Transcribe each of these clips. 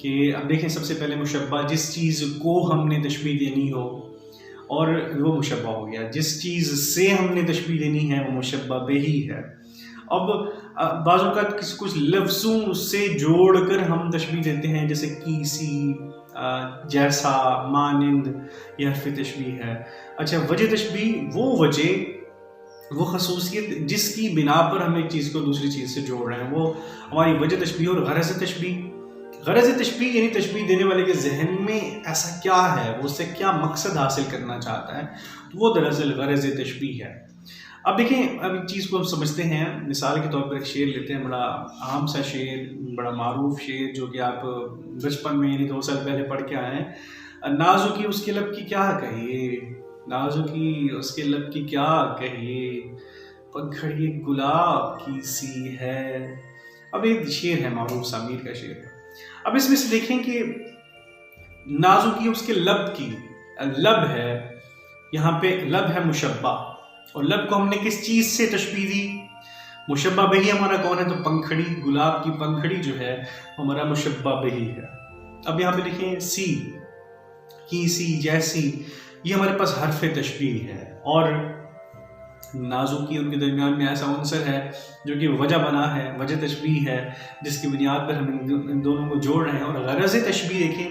کہ اب دیکھیں سب سے پہلے مشبہ، جس چیز کو ہم نے تشبیہ دینی ہو اور وہ مشبہ ہو گیا، جس چیز سے ہم نے تشبیہ دینی ہے وہ مشبہ بہی ہے۔ اب بعض اوقات کچھ لفظوں سے جوڑ کر ہم تشبیہ دیتے ہیں، جیسے کیسی، جیسا، مانند، یہ حرف تشبیہ ہے۔ اچھا، وجہ تشبیہ وہ وجہ، وہ خصوصیت جس کی بنا پر ہم ایک چیز کو دوسری چیز سے جوڑ رہے ہیں، وہ ہماری وجہ تشبیہ۔ اور غرض تشبیہ، غرض تشبیہ یعنی تشبیہ دینے والے کے ذہن میں ایسا کیا ہے، وہ اس سے کیا مقصد حاصل کرنا چاہتا ہے، تو وہ دراصل غرض تشبیہ ہے۔ اب دیکھیں، اب ایک چیز کو ہم سمجھتے ہیں، مثال کے طور پر ایک شعر لیتے ہیں، بڑا عام سا شعر، بڑا معروف شعر، جو کہ آپ بچپن میں یعنی 2 سال پہلے پڑھ کے آئے ہیں۔ نازو کی اس کے لب کی کیا کہیے، نازو کی اس کے لب کی کیا کہیے، پگھڑی گلاب کی سی ہے۔ اب ایک شعر ہے معروف سا، میر کا شعر ہے۔ اب اس میں سے دیکھیں کہ نازو کی اس کے لب کی، لب ہے، یہاں پہ لب ہے مشبہ، اور لب کو ہم نے کس چیز سے تشبیہ دی؟ مشبہ بہی ہمارا کون ہے؟ تو پنکھڑی، گلاب کی پنکھڑی جو ہے ہمارا مشبہ بہی ہے۔ اب یہاں پہ دیکھیں سی، کیسی، جیسی، یہ ہمارے پاس حرف تشبیہ ہے، اور نازو کی ان کے درمیان میں ایسا عنصر ہے جو کہ وجہ بنا ہے، وجہ تشبیہ ہے، جس کی بنیاد پر ہم ان دونوں کو جوڑ رہے ہیں۔ اور غرض تشبیہ دیکھیں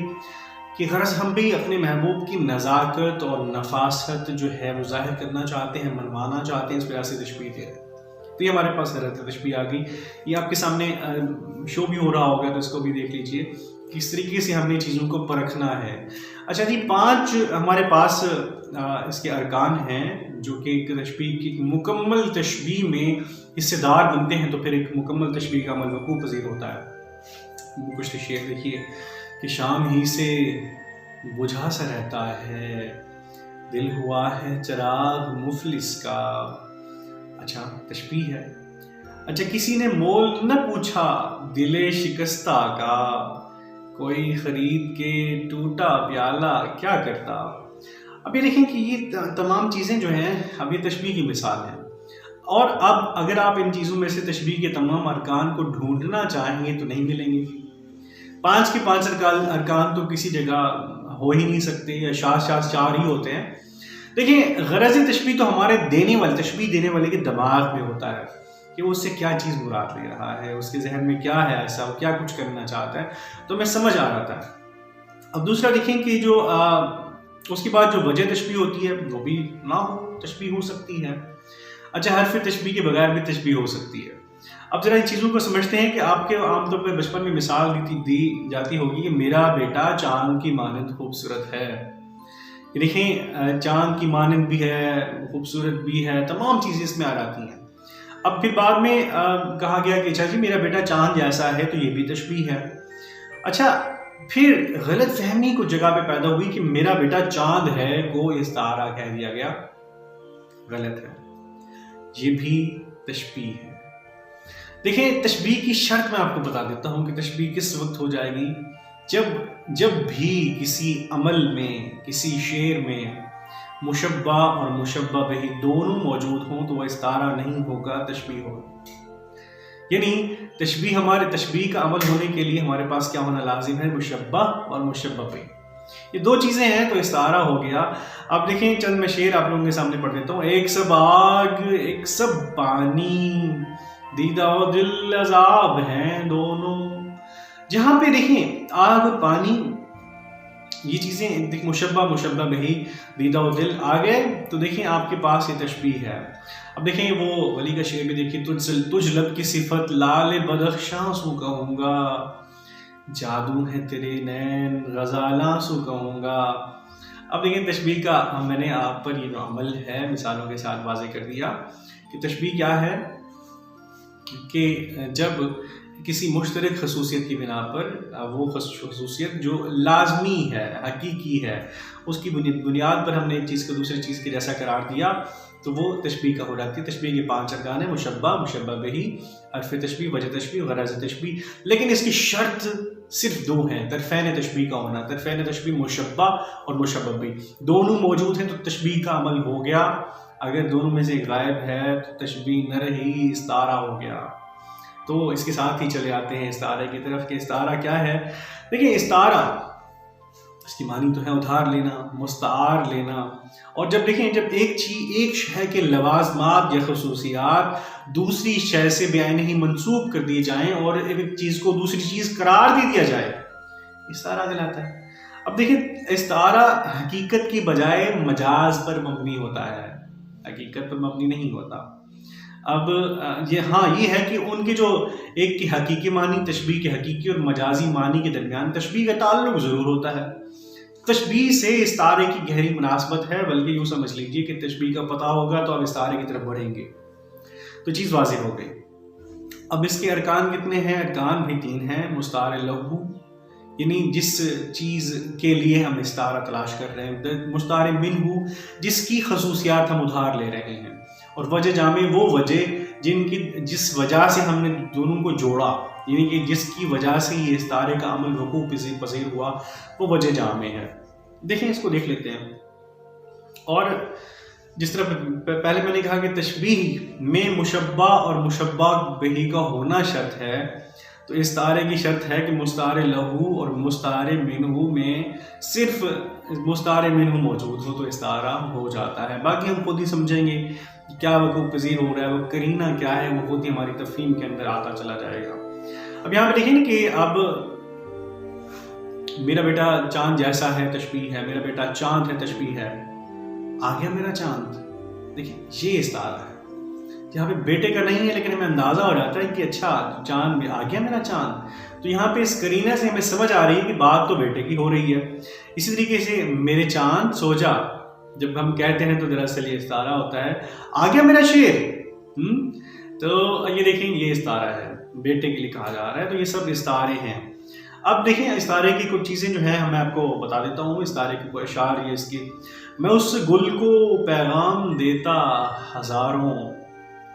کہ غرض ہم بھی اپنے محبوب کی نزاکت اور نفاست جو ہے وہ ظاہر کرنا چاہتے ہیں، منوانا چاہتے ہیں، اس وجہ سے تشبیہ دے رہے ہیں۔ تو یہ ہمارے پاس غرض تشبیہ آ گئی۔ یہ آپ کے سامنے شو بھی ہو رہا ہوگا، تو اس کو بھی دیکھ لیجئے کس طریقے سے ہم نے چیزوں کو پرکھنا ہے۔ اچھا جی، 5 ہمارے پاس اس کے ارکان ہیں جو کہ ایک تشبیہ کی مکمل تشبیہ میں حصے دار بنتے ہیں، تو پھر ایک مکمل تشبیہ کا عمل وقوع پذیر ہوتا ہے۔ کچھ شعر دیکھیے کہ شام ہی سے بجھا سا رہتا ہے، دل ہوا ہے چراغ مفلس کا۔ اچھا، تشبیہ ہے۔ اچھا، کسی نے مول نہ پوچھا دل شکستہ کا، کوئی خرید کے ٹوٹا پیالہ کیا کرتا۔ اب یہ دیکھیں کہ یہ تمام چیزیں جو ہیں، اب یہ تشبیہ کی مثال ہیں، اور اب اگر آپ ان چیزوں میں سے تشبیہ کے تمام ارکان کو ڈھونڈنا چاہیں گے تو نہیں ملیں گے۔ 5 کے 5 ارکان تو کسی جگہ ہو ہی نہیں سکتے، یا شاذ 4 ہی ہوتے ہیں۔ دیکھیں، غرض تشبیہ تو ہمارے تشبیہ دینے والے کے دماغ میں ہوتا ہے کہ وہ اس سے کیا چیز مراد لے رہا ہے، اس کے ذہن میں کیا ہے ایسا، وہ کیا کچھ کرنا چاہتا ہے، تو میں سمجھ آ رہا تھا۔ اب دوسرا دیکھیں کہ جو اس کے بعد جو وجہ تشبیہ ہوتی ہے وہ بھی نہ ہو، تشبیہ ہو سکتی ہے۔ اچھا، حرف تشبیہ کے بغیر بھی تشبیہ ہو سکتی ہے۔ اب ذرا ان چیزوں کو سمجھتے ہیں کہ آپ کے عام طور پہ بچپن میں مثال دی جاتی ہوگی کہ میرا بیٹا چاند کی مانند خوبصورت ہے۔ یہ دیکھیں، چاند کی مانند بھی ہے، خوبصورت بھی ہے، تمام چیزیں اس میں آ جاتی ہیں۔ اب پھر بعد میں کہا گیا کہ اچھا جی میرا بیٹا چاند جیسا ہے، تو یہ بھی تشبیہ ہے۔ اچھا، پھر غلط فہمی کو جگہ پہ پیدا ہوئی کہ میرا بیٹا چاند ہے کو استعارہ کہہ دیا گیا، غلط ہے، یہ بھی تشبیہ ہے۔ دیکھیں، تشبیہ کی شرط میں آپ کو بتا دیتا ہوں کہ تشبیہ کس وقت ہو جائے گی، جب بھی کسی عمل میں، کسی شعر میں مشبہ اور مشبہ بہی دونوں موجود ہوں تو وہ استعارہ نہیں ہوگا، تشبیہ ہوگا۔ یعنی تشبیہ کا عمل ہونے کے لیے ہمارے پاس کیا ہونا لازم ہے؟ مشبہ اور مشبہ بہی، یہ 2 چیزیں ہیں تو استعارہ ہو گیا۔ اب دیکھیں، چند میں شعر آپ لوگوں کے سامنے پڑھ دیتا ہوں۔ ایک سب آگ ایک سب پانی، دیدہ و دل عذاب ہیں دونوں۔ جہاں پہ دیکھیں آگ اور پانی، یہ چیزیں مشبہ بہی، دیدہ و دل آ گئے، تو دیکھیں آپ کے پاس یہ تشبیہ ہے۔ اب دیکھیں وہ ولی کا شعر بھی دیکھیں، تجھ لب کی صفت لال بدخشاں سو کہوں گا، جادو ہے تیرے نین غزالاں سو کہوں گا۔ اب دیکھیں تشبیہ کا میں نے آپ پر یہ جو عمل ہے مثالوں کے ساتھ واضح کر دیا کہ تشبیہ کیا ہے، کہ جب کسی مشترک خصوصیت کی بنا پر وہ خصوصیت جو لازمی ہے، حقیقی ہے، اس کی بنیاد پر ہم نے ایک چیز کو دوسری چیز کے جیسا قرار دیا تو وہ تشبیہ کا ہو جاتی ہے۔ تشبیہ کے 5 ارکان ہیں، مشبہ، مشبہ بہی، حرف تشبیہ، وجہ تشبیہ، غرض تشبیہ، لیکن اس کی شرط صرف 2 ہیں، طرفین تشبیہ کا ہونا۔ طرفین تشبیہ مشبہ اور مشبہ بہی دونوں موجود ہیں تو تشبیہ کا عمل ہو گیا۔ اگر دونوں میں سے غائب ہے تو تشبیہ نہ رہی، استعارہ ہو گیا۔ تو اس کے ساتھ ہی چلے آتے ہیں استعارے کی طرف کہ استعارہ کیا ہے. دیکھیں استعارہ اس کی معنی تو ہے ادھار لینا، مستعار لینا. اور جب دیکھیں جب ایک شے کے لوازمات یا خصوصیات دوسری شے سے بعینہ ہی منسوب کر دیے جائیں اور ایک چیز کو دوسری چیز قرار دے دیا جائے، استعارہ کہلاتا ہے. اب دیکھیں استعارہ حقیقت کی بجائے مجاز پر مبنی ہوتا ہے، حقیقت پر مبنی نہیں ہوتا. اب یہ ہے کہ ان کے جو ایک کی حقیقی معنی تشبیہ کے حقیقی اور مجازی معنی کے درمیان تشبیہ کا تعلق ضرور ہوتا ہے. تشبیہ سے استعارے کی گہری مناسبت ہے، بلکہ یوں سمجھ لیجئے کہ تشبیہ کا پتہ ہوگا تو آپ استعارے کی طرف بڑھیں گے، تو چیز واضح ہو گئی. اب اس کے ارکان کتنے ہیں؟ ارکان بھی 3 ہیں. مستعار لہو یعنی جس چیز کے لیے ہم استعارہ تلاش کر رہے ہیں، مستعار منہ جس کی خصوصیات ہم ادھار لے رہے ہیں، اور وجہ جامع وہ وجہ جس وجہ سے ہم نے دونوں کو جوڑا، یعنی کہ جس کی وجہ سے یہ استعارے کا عمل وقوع پذیر ہوا، وہ وجہ جامع ہے. دیکھیں اس کو دیکھ لیتے ہیں. اور جس طرح پہلے میں نے کہا کہ تشبیہ میں مشبہ اور مشبہ بہ کا ہونا شرط ہے، تو استعارے کی شرط ہے کہ مستعار لہو اور مستعار منہ میں صرف مستعار منہ موجود ہو تو استعارہ ہو جاتا ہے. باقی ہم خود ہی سمجھیں گے کیا وقوع پذیر ہو رہا ہے، وہ قرینہ کیا ہے، وہ خود ہی ہماری تفہیم کے اندر آتا چلا جائے گا. اب یہاں پہ دیکھیں کہ اب میرا بیٹا چاند جیسا ہے تشبیہ ہے، میرا بیٹا چاند ہے تشبیہ ہے. آ گیا میرا چاند، دیکھیں یہ استعارہ ہے. یہاں پہ بیٹے کا نہیں ہے لیکن ہمیں اندازہ ہو جاتا ہے کہ اچھا چاند میں آ گیا میرا چاند. تو یہاں پہ اس قرینہ سے ہمیں سمجھ آ رہی ہے کہ بات تو بیٹے کی ہو رہی ہے. اسی طریقے سے میرے چاند سو جا جب ہم کہتے ہیں تو دراصل یہ استعارہ ہوتا ہے. آ گیا میرا شیر، تو یہ دیکھیں یہ استعارہ ہے، بیٹے کے لیے کہا جا رہا ہے. تو یہ سب استعارے ہیں. اب دیکھیں استعارے کی کچھ چیزیں جو ہیں میں آپ کو بتا دیتا ہوں. استعارے کی کوئی اشعار یہ اس کی: میں اس گل کو پیغام دیتا ہزاروں،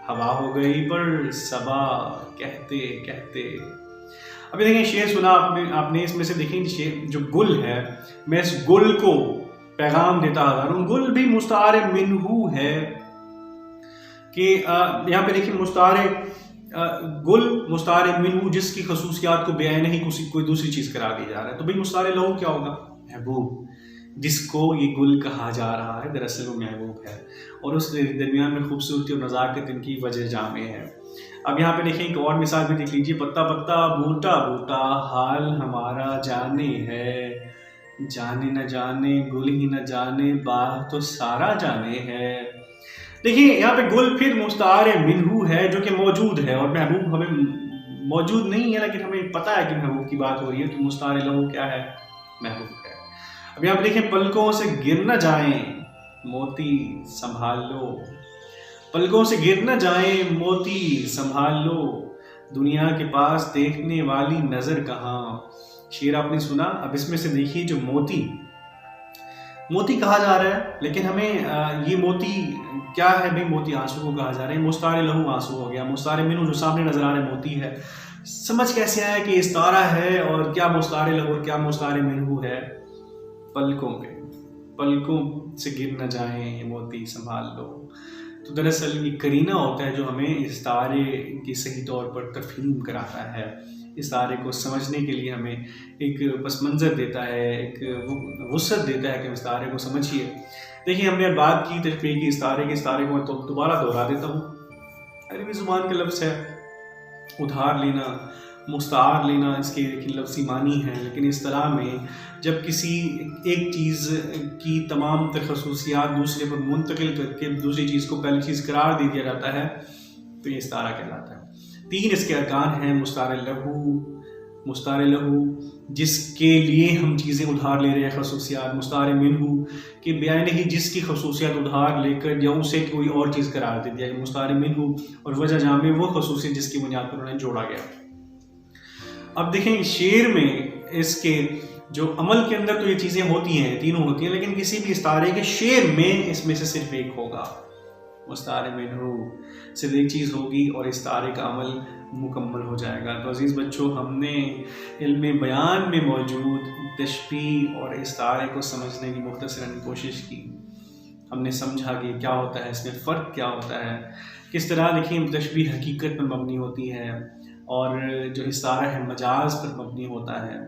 ہوا ہو گئی پر صبا کہتے کہتے. ابھی دیکھیں شعر سنا آپ نے، اس میں سے دیکھیں جو گل ہے، میں اس گل کو پیغام دیتا ہزاروں. گل بھی مستعار منہ ہے کہ یہاں پہ دیکھیں مستعار گل مستعار منہ جس کی خصوصیات کو بعینہ ہی کوئی دوسری چیز قرار دی جا رہا ہے. تو بھئی مستعار لہو کیا ہوگا؟ محبوب، جس کو یہ گل کہا جا رہا ہے دراصل وہ محبوب ہے، اور اس درمیان میں خوبصورتی اور نزاکت ان کی وجہ جامع ہے. اب یہاں پہ دیکھیں ایک اور مثال بھی دیکھ لیجیے: پتا پتا بوٹا بوٹا حال ہمارا جانے ہے، جانے نہ جانے گل ہی نہ جانے باغ تو سارا جانے ہے. دیکھیے یہاں پہ گل پھر مستعار منہ ہے جو کہ موجود ہے، اور محبوب ہمیں موجود نہیں ہے لیکن ہمیں پتہ ہے کہ محبوب کی بات ہو رہی ہے. تو مستعار لہو کیا ہے؟ محبوب ہے. اب یہاں پہ دیکھیں پلکوں سے گر نہ جائیں موتی سنبھال لو، پلکوں سے گر نہ جائیں موتی سنبھال لو، دنیا کے پاس دیکھنے والی نظر کہاں. شعر آپ نے سنا. اب اس میں سے دیکھیے جو موتی کہا جا رہا ہے، لیکن ہمیں یہ موتی کیا ہے؟ بھئی موتی آنسو کو کہا جا رہا ہے. مستعار لہو آنسو ہو گیا. مستعار منہ جو سامنے نظر آ رہا ہے موتی ہے. سمجھ کیسے آیا کہ استعارہ ہے اور کیا مستعار لہو اور کیا مستعار منہ ہے؟ پلکوں سے گر نہ جائیں یہ موتی سنبھال لو. تو دراصل یہ قرینہ ہوتا ہے جو ہمیں استعارے کی صحیح طور پر تفہیم کراتا ہے، استعارے کو سمجھنے کے لیے ہمیں ایک پس منظر دیتا ہے، ایک وسعت دیتا ہے کہ استعارے کو سمجھیے. دیکھیے ہم نے بات کی تشبیہ کی استعارے کو میں دوبارہ دوہرا دیتا ہوں. عربی زبان کے لفظ ہے ادھار لینا، مستعار لینا، اس کے لفظی معنی ہے، لیکن اصطلاح میں جب کسی ایک چیز کی تمام تر خصوصیات دوسرے پر منتقل کر کے دوسری چیز کو پہلی چیز قرار دے دیا جاتا ہے تو یہ استعارہ کہلاتا ہے. 3 اس کے ارکان ہیں: مستعار لہو جس کے لیے ہم چیزیں ادھار لے رہے ہیں خصوصیات، مستعار منہ کہ بعینہ ہی جس کی خصوصیات ادھار لے کر یا اسے کوئی اور چیز قرار دے دیا گیا مستعار منہ، اور وجہ جامع وہ خصوصیت جس کی بنیاد پر انہیں جوڑا گیا. اب دیکھیں شعر میں اس کے جو عمل کے اندر تو یہ چیزیں ہوتی ہیں، تینوں ہوتی ہیں، لیکن کسی بھی استعارے کے شعر میں اس میں سے صرف ایک ہوگا. مستعار منہ صرف ایک چیز ہوگی اور استعارے کا عمل مکمل ہو جائے گا. تو عزیز بچوں، ہم نے علم بیان میں موجود تشبیہ اور استعارے کو سمجھنے کی مختصراً کوشش کی. ہم نے سمجھا کہ کیا ہوتا ہے، اس میں فرق کیا ہوتا ہے، کس طرح دیکھیں تشبیہ حقیقت پر مبنی ہوتی ہے اور جو استعارہ ہے مجاز پر مبنی ہوتا ہے.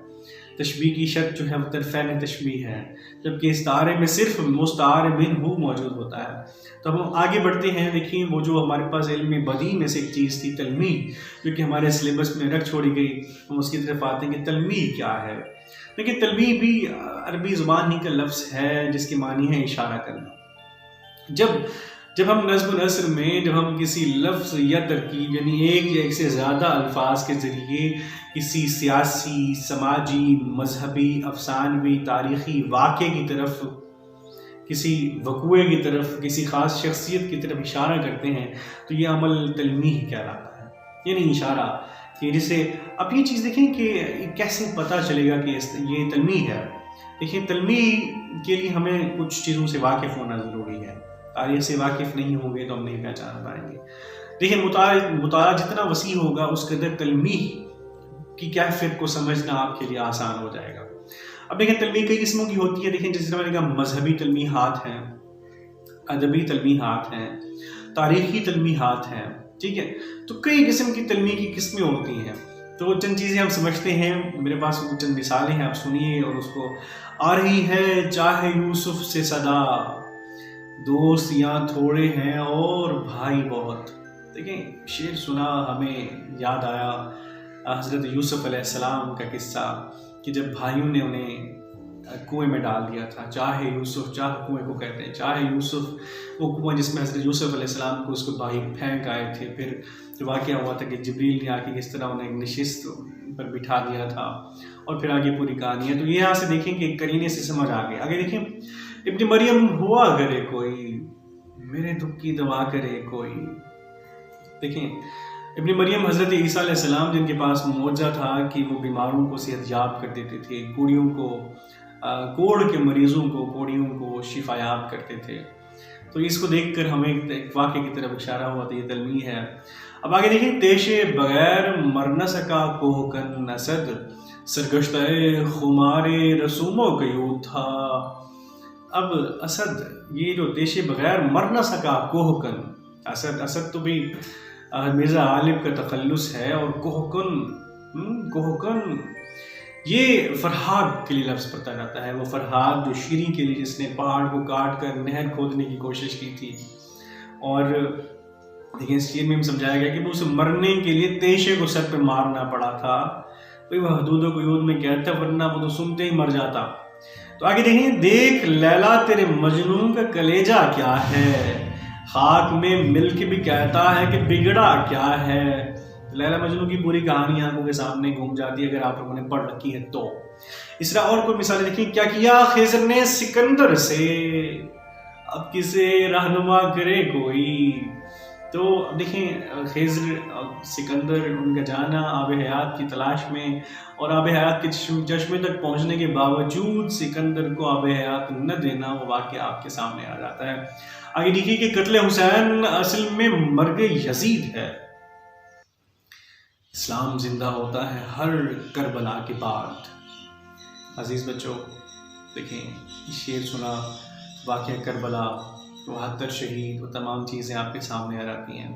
تشبیہ کی شرط جو ہے وہ طرفین تشبیہ ہے، جبکہ استعارے میں صرف مستعار منہ موجود ہوتا ہے. تو ہم آگے بڑھتے ہیں. دیکھیں وہ جو ہمارے پاس علم بدیع میں سے ایک چیز تھی تلمیح، جو کہ ہمارے سلیبس میں رکھ چھوڑی گئی، ہم اس کی طرف آتے ہیں کہ تلمیح کیا ہے. لیکن تلمیح بھی عربی زبان ہی کا لفظ ہے جس کی معنی ہے اشارہ کرنا. جب ہم نظم و نثر میں جب ہم کسی لفظ یا ترکیب یعنی ایک یا ایک سے زیادہ الفاظ کے ذریعے کسی سیاسی، سماجی، مذہبی، افسانوی، تاریخی واقعے کی طرف، کسی وقوعے کی طرف، کسی خاص شخصیت کی طرف اشارہ کرتے ہیں تو یہ عمل تلمیح کہلاتا ہے. یعنی اشارہ کہ جسے اب یہ چیز دیکھیں کہ کیسے پتہ چلے گا کہ یہ تلمیح ہے. دیکھیں تلمیح کے لیے ہمیں کچھ چیزوں سے واقف ہونا ضروری ہے. تاریخ سے واقف نہیں ہوں گے تو ہم نہیں پہچان پائیں گے. دیکھیں مطالعہ جتنا وسیع ہوگا اس قدر تلمیح کی کیفیت کو سمجھنا آپ کے لیے آسان ہو جائے گا. اب دیکھیں تلمیح کئی قسموں کی ہوتی ہے. دیکھیں جس طرح میں نے کہا مذہبی تلمیحات ہیں، ادبی تلمیحات ہیں، تاریخی تلمیحات ہیں. ٹھیک ہے، تو کئی قسم کی تلمیح کی قسمیں ہوتی ہیں. تو چند چیزیں ہم سمجھتے ہیں. میرے پاس چند مثالیں ہیں، آپ سنیے. اور اس کو آ رہی ہے چاہے یوسف سے صدا، دوست یہاں تھوڑے ہیں اور بھائی بہت. دیکھیں شعر سنا ہمیں یاد آیا حضرت یوسف علیہ السلام کا قصہ کہ جب بھائیوں نے انہیں کنویں میں ڈال دیا تھا. چاہے یوسف، چاہے کنویں کو کہتے ہیں چاہے یوسف، وہ کنواں جس میں حضرت یوسف علیہ السلام کو اس کو بھائی پھینک آئے تھے. پھر جو واقعہ ہوا تھا کہ جبریل نے آ کے کس طرح انہیں ایک نشست پر بٹھا دیا تھا، اور پھر آگے پوری کہانی ہے. تو یہاں سے دیکھیں کہ کرینے سے سمجھ آ گئے. آگے دیکھیں ابن مریم ہوا کرے کوئی، میرے دکھ کی دوا کرے کوئی. دیکھیں ابن مریم حضرت عیسیٰ علیہ السلام جن کے پاس معجزہ تھا کہ وہ بیماروں کو صحت یاب کر دیتے تھے، کوڑیوں کو، کوڑ کے مریضوں کو، کوڑیوں کو شفا یاب کرتے تھے. تو اس کو دیکھ کر ہمیں ایک واقعے کی طرف اشارہ ہوا تھا. یہ تلمیح ہے. اب آگے دیکھیں تیشے بغیر مر نہ سکا کوہ کن اسد، سرگشتہ خمار رسوموں کا یوں تھا. اب اسد، یہ جو تیشے بغیر مر نہ سکا کوہ کن، اسد تو بھی مرزا غالب کا تخلص ہے. اور کوہ کن یہ فرہاد کے لیے لفظ پتہ جاتا ہے. وہ فرہاد جو شیری کے لیے جس نے پہاڑ کو کاٹ کر نہر کھودنے کی کوشش کی تھی. اور لیکن اس چیز میں سمجھایا گیا کہ اسے مرنے کے لیے تیشے کو سر پہ مارنا پڑا تھا. وہ حدود و قیود میں کہتا ورنہ وہ تو سنتے ہی مر جاتا. تو آگے دیکھیں دیکھ لیلا تیرے مجنون کا کلیجہ کیا ہے، خاک میں مل کے بھی کہتا ہے کہ بگڑا کیا ہے. لیلا مجنون کی پوری کہانی آنکھوں کے سامنے گھوم جاتی ہے اگر آپ لوگوں نے پڑھ رکھی ہے تو. اس طرح اور کوئی مثالیں دیکھیں. کیا کیا خضر نے سکندر سے، اب کسے رہنما کرے کوئی. تو دیکھیں خضر سکندر ان کا جانا آب حیات کی تلاش میں، اور آب حیات کے چشمے تک پہنچنے کے باوجود سکندر کو آب حیات نہ دینا، وہ واقعہ آپ کے سامنے آ جاتا ہے. آگے دیکھیے کہ قتل حسین اصل میں مرگ یزید ہے. اسلام زندہ ہوتا ہے ہر کربلا کے بعد. عزیز بچوں دیکھیں شعر سنا، واقعہ کربلا، 72 شہید، وہ تمام چیزیں آپ کے سامنے آ جاتی ہیں.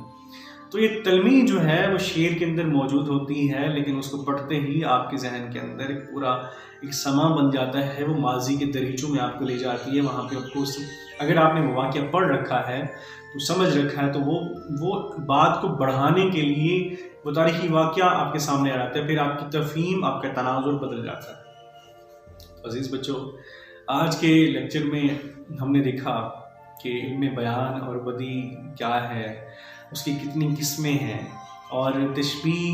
تو یہ تلمیح جو ہے وہ شعر کے اندر موجود ہوتی ہے، لیکن اس کو پڑھتے ہی آپ کے ذہن کے اندر ایک پورا ایک سما بن جاتا ہے. وہ ماضی کے دریچوں میں آپ کو لے جاتی ہے. وہاں پہ آپ کو اگر آپ نے وہ واقعہ پڑھ رکھا ہے تو سمجھ رکھا ہے تو وہ بات کو بڑھانے کے لیے وہ تاریخی واقعہ آپ کے سامنے آ جاتا ہے. پھر آپ کی تفہیم، آپ کا تناظر بدل جاتا ہے. عزیز بچوں آج کے لیکچر میں ہم نے دیکھا کہ علم بیان اور بدیع کیا ہے، اس کی کتنی قسمیں ہیں، اور تشبیہ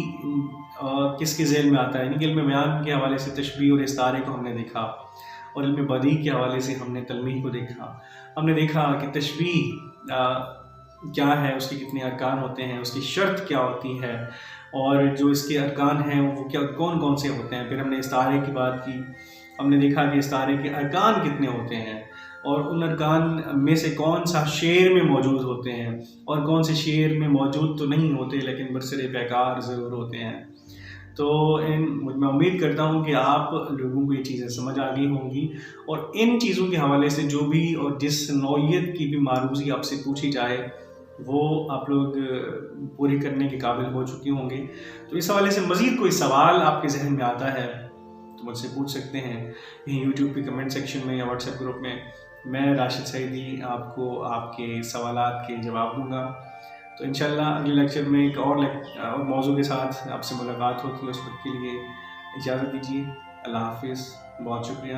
کس کے ذیل میں آتا ہے. یعنی کہ علم بیان کے حوالے سے تشبیہ اور استعارے کو ہم نے دیکھا، اور علم بدیع کے حوالے سے ہم نے تلمیح کو دیکھا. ہم نے دیکھا کہ تشبیہ کیا ہے، اس کے کتنے ارکان ہوتے ہیں، اس کی شرط کیا ہوتی ہے، اور جو اس کے ارکان ہیں وہ کون کون سے ہوتے ہیں. پھر ہم نے استعارے کی بات کی. ہم نے دیکھا کہ استعارے کے ارکان کتنے ہوتے ہیں، اور ان ارکان میں سے کون سا شعر میں موجود ہوتے ہیں اور کون سے شعر میں موجود تو نہیں ہوتے لیکن برسر پیکار ضرور ہوتے ہیں. تو میں امید کرتا ہوں کہ آپ لوگوں کو یہ چیزیں سمجھ آ گئی ہوں گی، اور ان چیزوں کے حوالے سے جو بھی اور جس نوعیت کی بھی معروضی آپ سے پوچھی جائے وہ آپ لوگ پوری کرنے کے قابل ہو چکے ہوں گے. تو اس حوالے سے مزید کوئی سوال آپ کے ذہن میں آتا ہے تو مجھ سے پوچھ سکتے ہیں یہیں یوٹیوب کے کمنٹ سیکشن میں یا واٹس ایپ گروپ میں. میں راشد سعیدی آپ کو آپ کے سوالات کے جواب دوں گا. تو انشاءاللہ اگلے لیکچر میں ایک اور موضوع کے ساتھ آپ سے ملاقات ہوتی ہے. اس وقت کے لیے اجازت دیجیے. اللہ حافظ. بہت شکریہ.